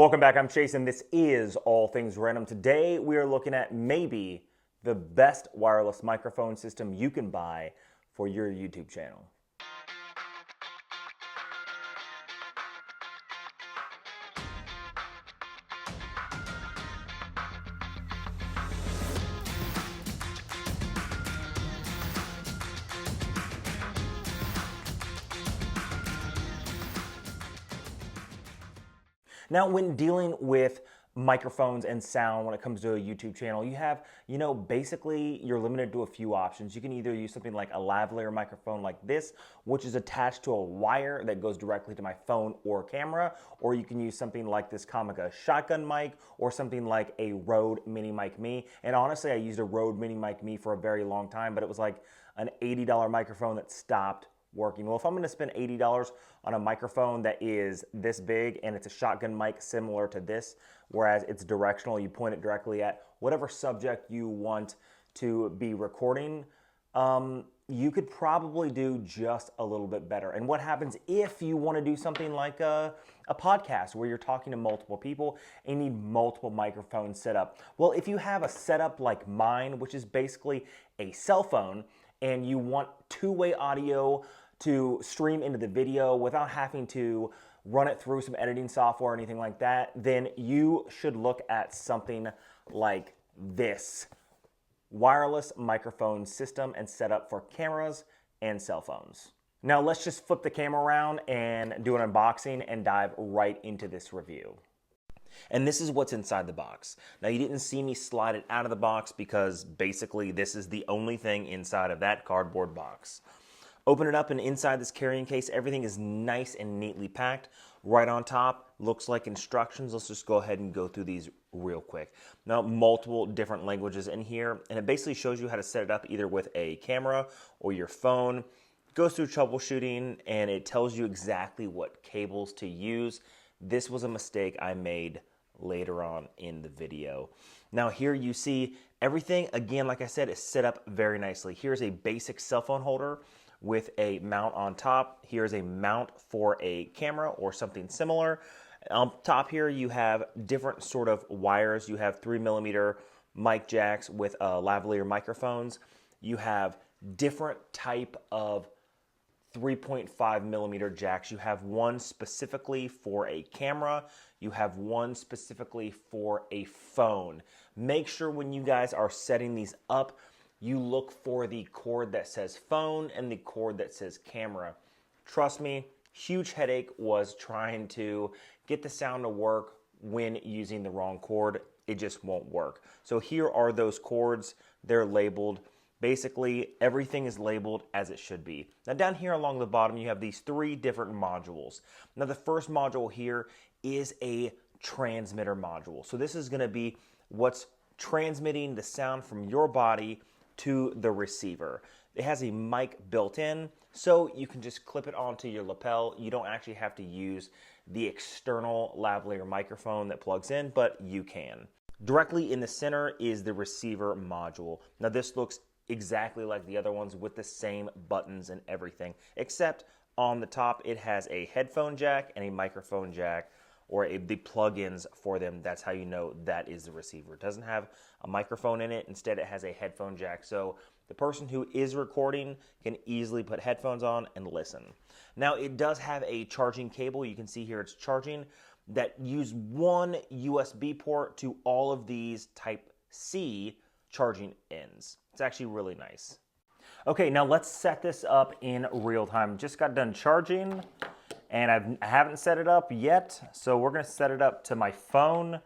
Welcome back, I'm Chase, and this is All Things Random. Today we are looking at maybe the best wireless microphone system you can buy for your YouTube channel. Now, when dealing with microphones and sound when it comes to a YouTube channel, you have, basically you're limited to a few options. You can either use something like a lavalier microphone like this, which is attached to a wire that goes directly to my phone or camera, or you can use something like this Comica shotgun mic or something like a Rode Mini Mic Me. And honestly, I used a Rode Mini Mic Me for a very long time, but it was like an $80 microphone that stopped working. Well, if I'm going to spend $80 on a microphone that is this big and it's a shotgun mic similar to this, whereas it's directional, you point it directly at whatever subject you want to be recording, you could probably do just a little bit better. And what happens if you want to do something like a podcast where you're talking to multiple people and you need multiple microphones set up? Well, if you have a setup like mine, which is basically a cell phone, and you want two-way audio to stream into the video without having to run it through some editing software or anything like that, then you should look at something like this wireless microphone system and setup for cameras and cell phones. Now let's just flip the camera around and do an unboxing and dive right into this review. And this is what's inside the box. Now, you didn't see me slide it out of the box because basically this is the only thing inside of that cardboard box. Open it up, and inside this carrying case, everything is nice and neatly packed. Right on top, looks like instructions. Let's just go ahead and go through these real quick. Now, multiple different languages in here, and it basically shows you how to set it up either with a camera or your phone. It goes through troubleshooting, and it tells you exactly what cables to use. This was a mistake I made later on in the video. Now here you see everything, again, like I said, is set up very nicely. Here's a basic cell phone holder with a mount on top. Here's a mount for a camera or something similar. On top here you have different sort of wires. You have 3mm mic jacks with lavalier microphones. You have different type of 3.5mm jacks. You have one specifically for a camera. You have one specifically for a phone. Make sure when you guys are setting these up, you look for the cord that says phone and the cord that says camera. Trust me, huge headache was trying to get the sound to work when using the wrong cord. It just won't work. So here are those cords. They're labeled. Basically, everything is labeled as it should be. Now down here along the bottom, you have these three different modules. Now the first module here is a transmitter module. So this is gonna be what's transmitting the sound from your body to the receiver. It has a mic built in, so you can just clip it onto your lapel. You don't actually have to use the external lavalier microphone that plugs in, but you can. Directly in the center is the receiver module. Now this looks exactly like the other ones with the same buttons and everything, except on the top it has a headphone jack and a microphone jack, or the plugins for them. That's how you know that is the receiver. It doesn't have a microphone in it. Instead, it has a headphone jack. So the person who is recording can easily put headphones on and listen. Now it does have a charging cable. You can see here it's charging that use one USB port to all of these Type C charging ends. It's actually really nice. Okay, now let's set this up in real time. Just got done charging and I haven't set it up yet. So we're gonna set it up to my phone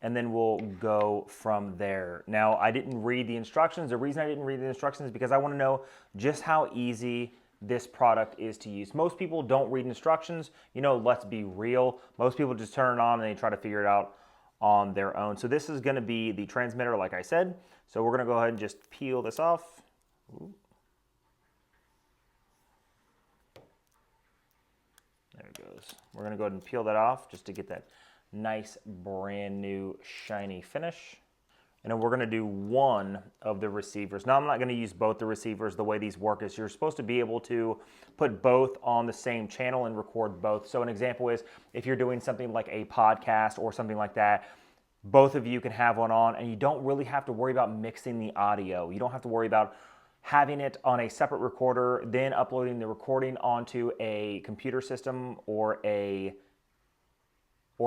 and then we'll go from there. Now, I didn't read the instructions. The reason I didn't read the instructions is because I wanna know just how easy this product is to use. Most people don't read instructions. Let's be real. Most people just turn it on and they try to figure it out on their own. So this is gonna be the transmitter, like I said. So we're gonna go ahead and just peel this off. Ooh. There it goes. We're gonna go ahead and peel that off just to get that nice brand new shiny finish. and then we're going to do one of the receivers. Now I'm not going to use both the receivers. The way these work is you're supposed to be able to put both on the same channel and record both. So an example is if you're doing something like a podcast or something like that, both of you can have one on, and you don't really have to worry about mixing the audio. You don't have to worry about having it on a separate recorder, then uploading the recording onto a computer system or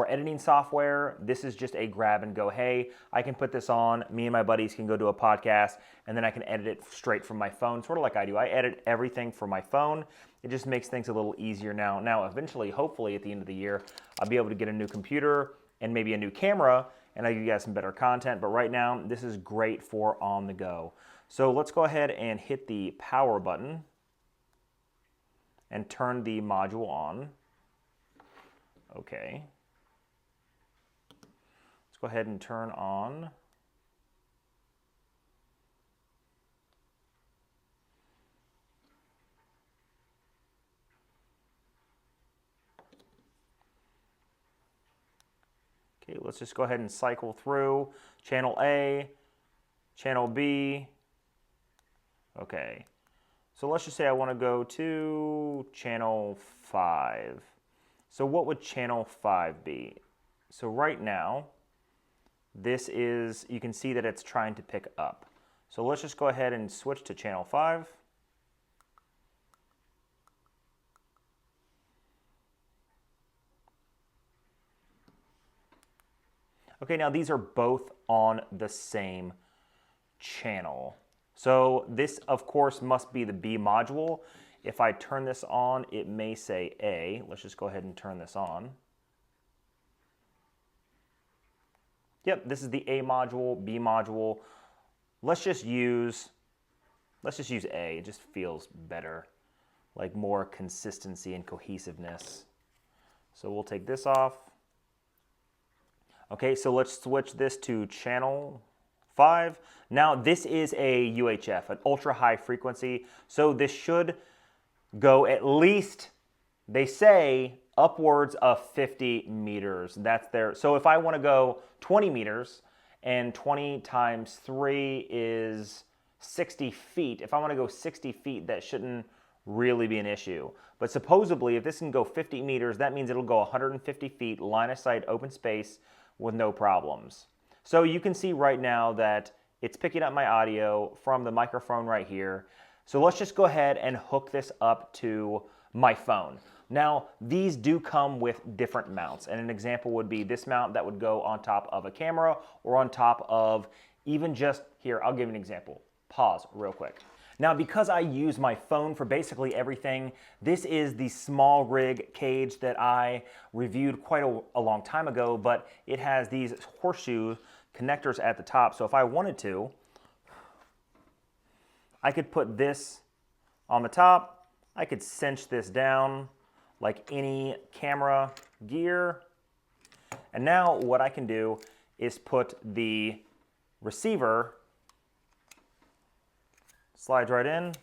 editing software. This is just a grab and go. Hey, I can put this on, me and my buddies can go do a podcast, and then I can edit it straight from my phone, sort of like I do. I edit everything from my phone. It just makes things a little easier now. Now, eventually, hopefully at the end of the year, I'll be able to get a new computer and maybe a new camera, and I'll give you guys some better content. But right now, this is great for on the go. So let's go ahead and hit the power button and turn the module on. Okay. Let's go ahead and turn on. Okay, let's just go ahead and cycle through channel A, channel B. Okay, so let's just say I want to go to channel 5. So what would channel 5 be? So right now, this is, you can see that it's trying to pick up. So let's just go ahead and switch to channel 5. Okay, now these are both on the same channel. So this, of course, must be the B module. If I turn this on, it may say A. Let's just go ahead and turn this on. Yep, this is the A module, B module. Let's just use A. It just feels better, like more consistency and cohesiveness. So we'll take this off. Okay, so let's switch this to channel 5. Now this is a UHF, an ultra high frequency. So this should go at least, they say, upwards of 50 meters. That's there. So if I want to go 20 meters, and 20 times 3 is 60 feet. If I want to go 60 feet, that shouldn't really be an issue. But supposedly, if this can go 50 meters, that means it'll go 150 feet, line of sight, open space, with no problems. So you can see right now that it's picking up my audio from the microphone right here. So let's just go ahead and hook this up to my phone. Now, these do come with different mounts, and an example would be this mount that would go on top of a camera or on top of even just, here, I'll give you an example. Pause real quick. Now, because I use my phone for basically everything, this is the small rig cage that I reviewed quite a long time ago, but it has these horseshoe connectors at the top. So if I wanted to, I could put this on the top. I could cinch this down like any camera gear. And now what I can do is put the receiver, slides right in,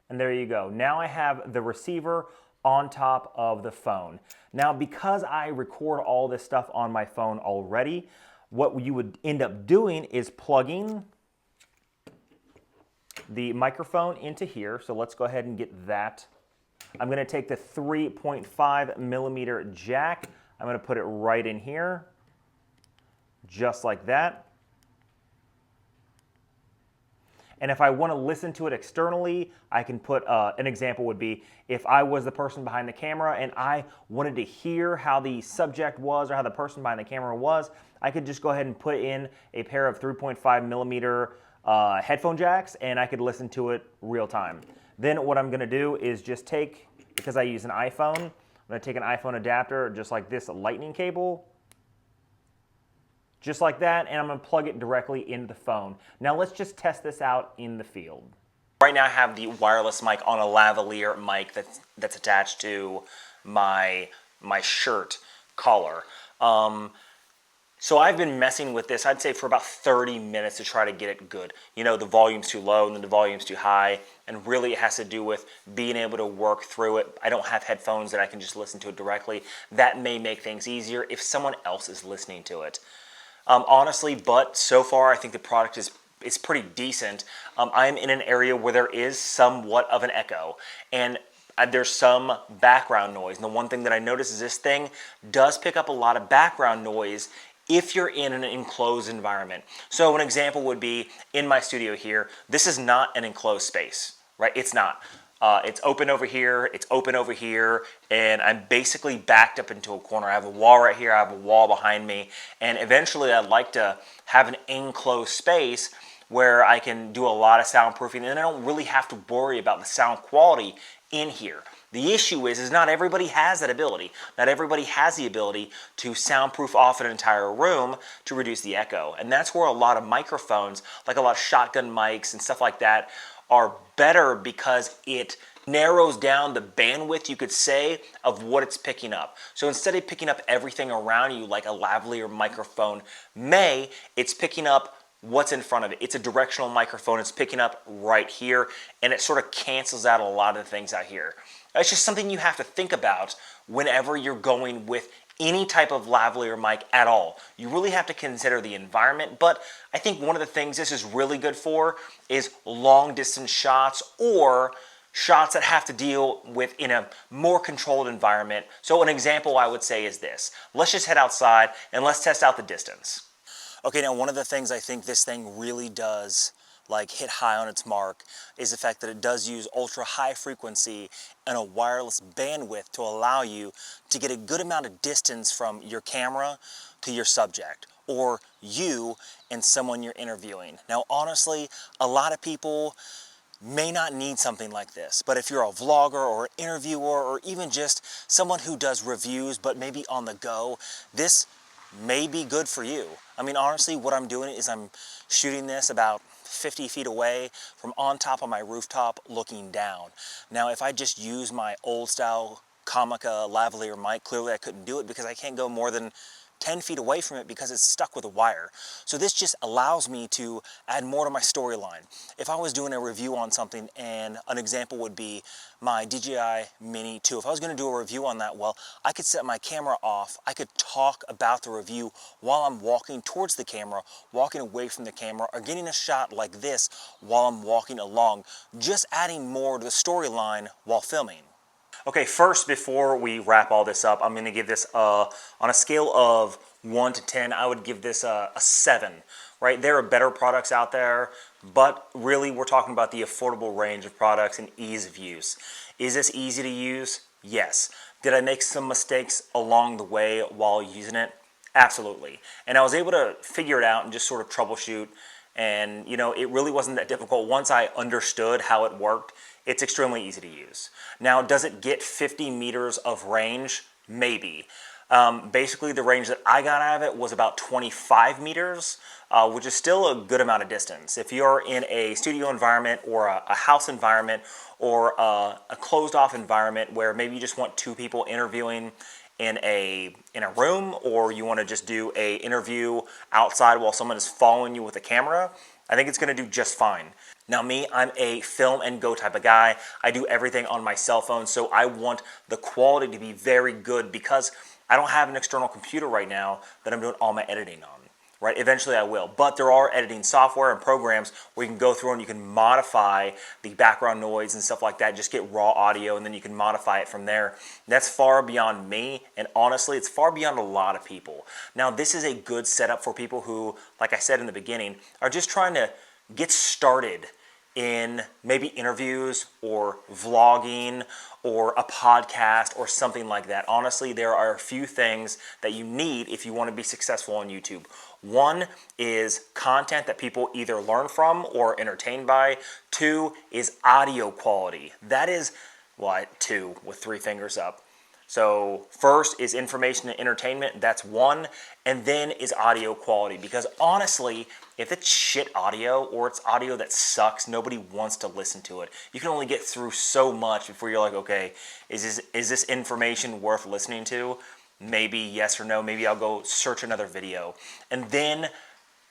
and there you go. Now I have the receiver on top of the phone. Now, because I record all this stuff on my phone already, what you would end up doing is plugging the microphone into here. So let's go ahead and get that. I'm going to take the 3.5 millimeter jack. I'm going to put it right in here, just like that. And if I want to listen to it externally, I can put, an example would be if I was the person behind the camera and I wanted to hear how the subject was or how the person behind the camera was, I could just go ahead and put in a pair of 3.5 millimeter headphone jacks, and I could listen to it real time. Then what I'm going to do is just take, because I use an iPhone, I'm going to take an iPhone adapter just like this lightning cable, just like that, and I'm going to plug it directly into the phone. Now let's just test this out in the field. Right now I have the wireless mic on a lavalier mic that's attached to my shirt collar. So I've been messing with this, I'd say, for about 30 minutes to try to get it good. You know, the volume's too low and then the volume's too high, and really it has to do with being able to work through it. I don't have headphones that I can just listen to it directly. That may make things easier if someone else is listening to it. honestly, but so far I think the product is pretty decent. I'm in an area where there is somewhat of an echo, and there's some background noise. And the one thing that I notice is this thing does pick up a lot of background noise if you're in an enclosed environment. So an example would be in my studio here. This is not an enclosed space, right? It's not. It's open over here, it's open over here, and I'm basically backed up into a corner. I have a wall right here, I have a wall behind me, and eventually I'd like to have an enclosed space where I can do a lot of soundproofing, and I don't really have to worry about the sound quality in here. The issue is not everybody has that ability. Not everybody has the ability to soundproof off an entire room to reduce the echo. And that's where a lot of microphones, like a lot of shotgun mics and stuff like that, are better because it narrows down the bandwidth, you could say, of what it's picking up. So instead of picking up everything around you like a lavalier microphone may, it's picking up what's in front of it. It's a directional microphone. It's picking up right here, and it sort of cancels out a lot of the things out here. It's just something you have to think about whenever you're going with any type of lavalier mic at all. You really have to consider the environment, but I think one of the things this is really good for is long distance shots or shots that have to deal with in a more controlled environment. So an example I would say is this. Let's just head outside and let's test out the distance. Okay, now one of the things I think this thing really does hit high on its mark is the fact that it does use ultra high frequency and a wireless bandwidth to allow you to get a good amount of distance from your camera to your subject, or you and someone you're interviewing. Now honestly, a lot of people may not need something like this, but if you're a vlogger or an interviewer or even just someone who does reviews but maybe on the go, this may be good for you. I mean, honestly, what I'm doing is I'm shooting this about 50 feet away from on top of my rooftop looking down. Now, if I just use my old style Comica lavalier mic, clearly I couldn't do it because I can't go more than 10 feet away from it because it's stuck with a wire. So this just allows me to add more to my storyline. If I was doing a review on something, and an example would be my DJI Mini 2. If I was going to do a review on that, well, I could set my camera off. I could talk about the review while I'm walking towards the camera, walking away from the camera, or getting a shot like this while I'm walking along, just adding more to the storyline while filming. Okay, first, before we wrap all this up, I'm going to give this, on a scale of 1 to 10, I would give this a 7, right? There are better products out there, but really we're talking about the affordable range of products and ease of use. Is this easy to use? Yes. Did I make some mistakes along the way while using it? Absolutely. And I was able to figure it out and just sort of troubleshoot. And, you know, it really wasn't that difficult. Once I understood how it worked, it's extremely easy to use. Now, does it get 50 meters of range? Maybe. Basically, the range that I got out of it was about 25 meters, which is still a good amount of distance. If you're in a studio environment or a house environment or a closed-off environment where maybe you just want 2 people interviewing in a room, or you want to just do a interview outside while someone is following you with a camera, I think it's going to do just fine. Now me, I'm a film and go type of guy. I do everything on my cell phone, so I want the quality to be very good because I don't have an external computer right now that I'm doing all my editing on. Right? Eventually I will, but there are editing software and programs where you can go through and you can modify the background noise and stuff like that, just get raw audio, and then you can modify it from there. That's far beyond me, and honestly, it's far beyond a lot of people. Now, this is a good setup for people who, like I said in the beginning, are just trying to get started in maybe interviews or vlogging or a podcast or something like that. Honestly, there are a few things that you need if you want to be successful on YouTube. One is content that people either learn from or entertained by. 2 is audio quality. That is, well, 2 with 3 fingers up. So first is information and entertainment, that's 1, and then is audio quality. Because honestly, if it's shit audio or it's audio that sucks, nobody wants to listen to it. You can only get through so much before you're like, okay, is this information worth listening to? Maybe yes or no, maybe I'll go search another video. And then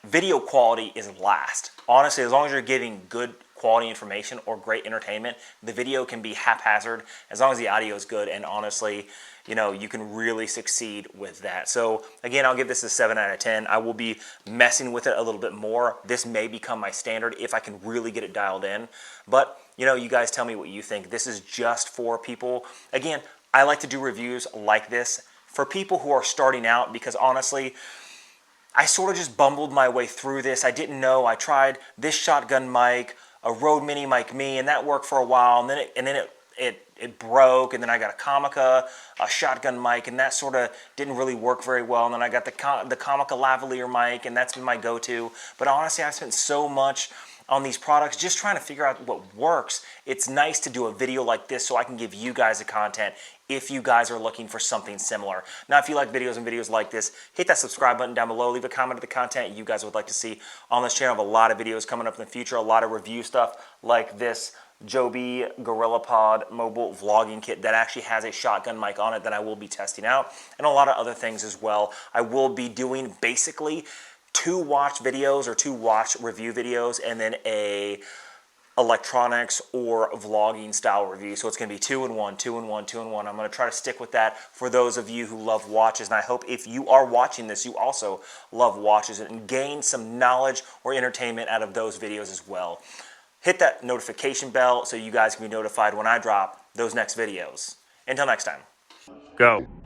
video quality is last. Honestly, as long as you're getting good quality information or great entertainment, the video can be haphazard as long as the audio is good, and honestly, you know, you can really succeed with that. So again, I'll give this a 7 out of 10. I will be messing with it a little bit more. This may become my standard if I can really get it dialed in. But, you know, you guys tell me what you think. This is just for people. Again, I like to do reviews like this for people who are starting out, because honestly, I sort of just bumbled my way through this. I didn't know. I tried this shotgun mic, a Rode Mini Mic Me, and that worked for a while, and then it broke, and then I got a Comica, a shotgun mic, and that sort of didn't really work very well. And then I got the Comica Lavalier mic, and that's been my go-to. But honestly, I've spent so much on these products just trying to figure out what works. It's nice to do a video like this so I can give you guys the content if you guys are looking for something similar. Now, if you like videos like this, hit that subscribe button down below. Leave a comment of the content you guys would like to see on this channel. I have a lot of videos coming up in the future, a lot of review stuff like this Joby GorillaPod mobile vlogging kit that actually has a shotgun mic on it that I will be testing out, and a lot of other things as well. I will be doing basically 2 watch videos or 2 watch review videos, and then a electronics or vlogging style review. So it's going to be 2 in 1, 2 in 1, 2 in 1. I'm going to try to stick with that for those of you who love watches, and I hope if you are watching this, you also love watches and gain some knowledge or entertainment out of those videos as well. Hit that notification bell so you guys can be notified when I drop those next videos. Until next time. Go.